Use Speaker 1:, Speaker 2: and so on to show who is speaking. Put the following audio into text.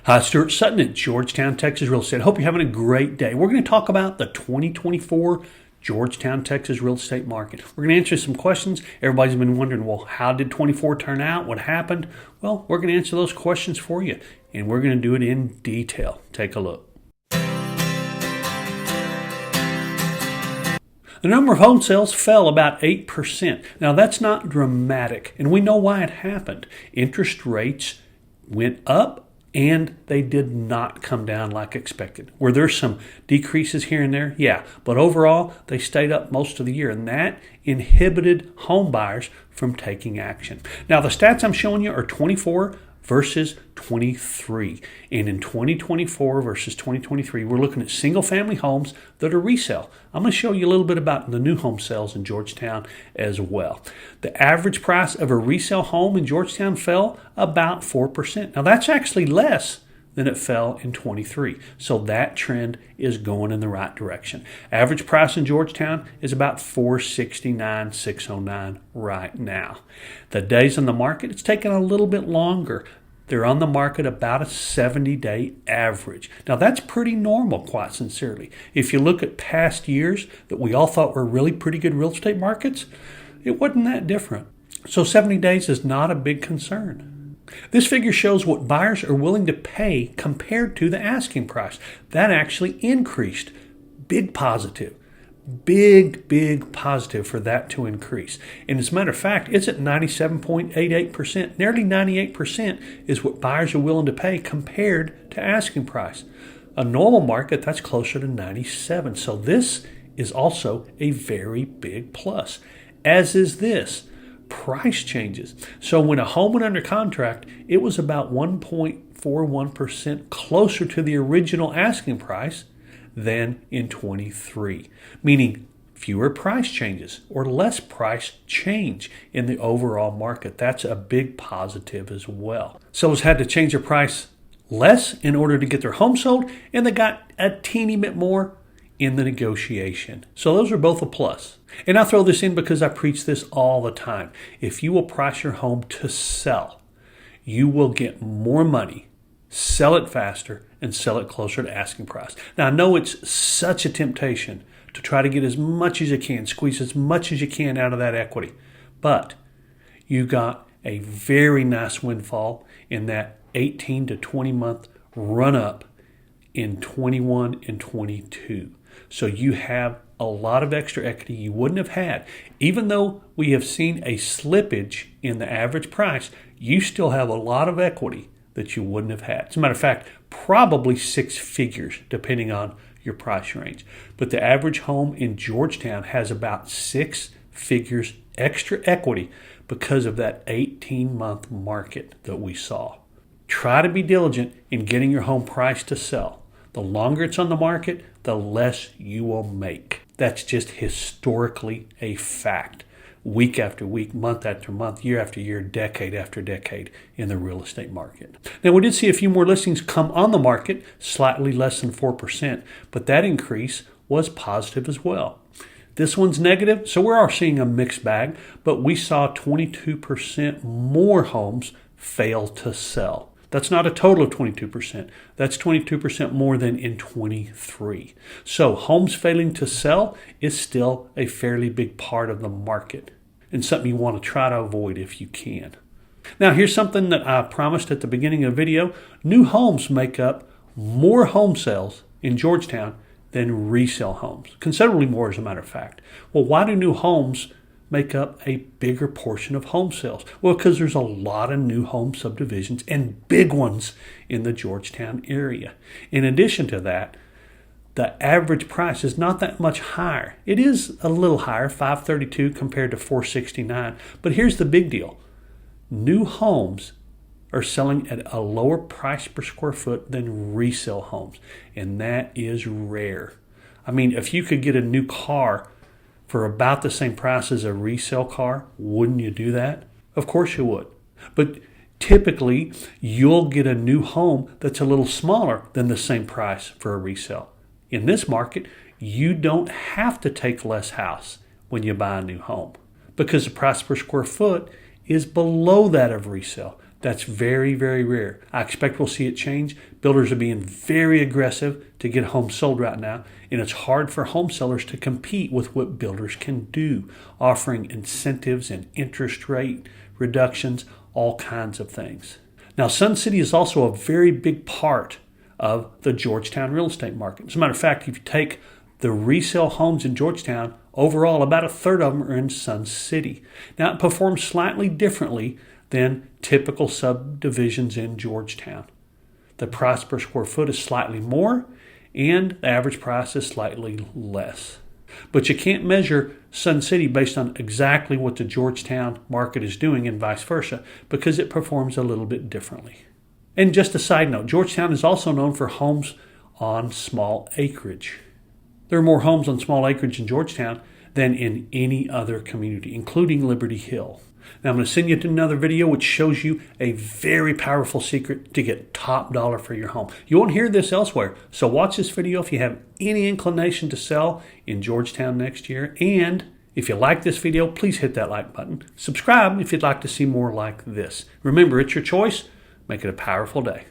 Speaker 1: Hi, Stuart Sutton at Georgetown, Texas Real Estate. Hope you're having a great day. We're going to talk about the 2024 Georgetown, Texas real estate market. We're going to answer some questions. Everybody's been wondering, well, how did 24 turn out? What happened? Well, we're going to answer those questions for you, and we're going to do it in detail. Take a look. The number of home sales fell about 8%. Now, that's not dramatic, and we know why it happened. Interest rates went up, and they did not come down like expected. Were there some decreases here and there? Yeah, but overall, they stayed up most of the year, and that inhibited home buyers from taking action. Now, the stats I'm showing you are 24 versus 23. And in 2024 versus 2023, we're looking at single-family homes that are resale. I'm going to show you a little bit about the new home sales in Georgetown as well. The average price of a resale home in Georgetown fell about 4%. Now, that's actually less than it fell in 23. So that trend is going in the right direction. Average price in Georgetown is about $469,000, $609 right now. The days on the market, it's taken a little bit longer. They're on the market about a 70-day average. Now, that's pretty normal, quite sincerely. If you look at past years that we all thought were really pretty good real estate markets, it wasn't that different. So 70 days is not a big concern. This figure shows what buyers are willing to pay compared to the asking price. That actually increased. Big positive. Big positive for that to increase. And as a matter of fact, it's at 97.88%. Nearly 98% is what buyers are willing to pay compared to asking price. A normal market, that's closer to 97. So this is also a very big plus, as is this. Price changes. So when a home went under contract, it was about 1.41% closer to the original asking price than in 23, meaning fewer price changes or less price change in the overall market. That's a big positive as well. Sellers had to change their price less in order to get their home sold, and they got a teeny bit more in the negotiation. So those are both a plus. And I throw this in because I preach this all the time. If you will price your home to sell, you will get more money, sell it faster, and sell it closer to asking price. Now, I know it's such a temptation to try to get as much as you can, squeeze as much as you can out of that equity. But you got a very nice windfall in that 18 to 20 month run up in 21 and 22. So you have a lot of extra equity you wouldn't have had. Even though we have seen a slippage in the average price, you still have a lot of equity that you wouldn't have had. As a matter of fact, probably six figures depending on your price range. But the average home in Georgetown has about 6 figures extra equity because of that 18-month market that we saw. Try to be diligent in getting your home priced to sell. The longer it's on the market, the less you will make. That's just historically a fact. Week after week, month after month, year after year, decade after decade in the real estate market. Now, we did see a few more listings come on the market, slightly less than 4%, but that increase was positive as well. This one's negative, so we're all seeing a mixed bag, but we saw 22% more homes fail to sell. That's not a total of 22%. That's 22% more than in 23. So homes failing to sell is still a fairly big part of the market and something you want to try to avoid if you can. Now, here's something that I promised at the beginning of the video. New homes make up more home sales in Georgetown than resale homes. Considerably more, as a matter of fact. Well, why do new homes make up a bigger portion of home sales? Well, because there's a lot of new home subdivisions and big ones in the Georgetown area. In addition to that, the average price is not that much higher. It is a little higher, $532 compared to $469. But here's the big deal. New homes are selling at a lower price per square foot than resale homes. And that is rare. I mean, if you could get a new car for about the same price as a resale car, wouldn't you do that? Of course you would. But typically, you'll get a new home that's a little smaller than the same price for a resale. In this market, you don't have to take less house when you buy a new home because the price per square foot is below that of resale. That's very, very rare. I expect we'll see it change. Builders are being very aggressive to get homes sold right now, and it's hard for home sellers to compete with what builders can do, offering incentives and interest rate reductions, all kinds of things. Now, Sun City is also a very big part of the Georgetown real estate market. As a matter of fact, if you take the resale homes in Georgetown, overall, about a third of them are in Sun City. Now, it performs slightly differently than typical subdivisions in Georgetown. The price per square foot is slightly more, and the average price is slightly less. But you can't measure Sun City based on exactly what the Georgetown market is doing and vice versa, because it performs a little bit differently. And just a side note, Georgetown is also known for homes on small acreage. There are more homes on small acreage in Georgetown than in any other community, including Liberty Hill. Now I'm going to send you to another video which shows you a very powerful secret to get top dollar for your home. You won't hear this elsewhere, so watch this video if you have any inclination to sell in Georgetown next year. And if you like this video, please hit that like button. Subscribe if you'd like to see more like this. Remember, it's your choice. Make it a powerful day.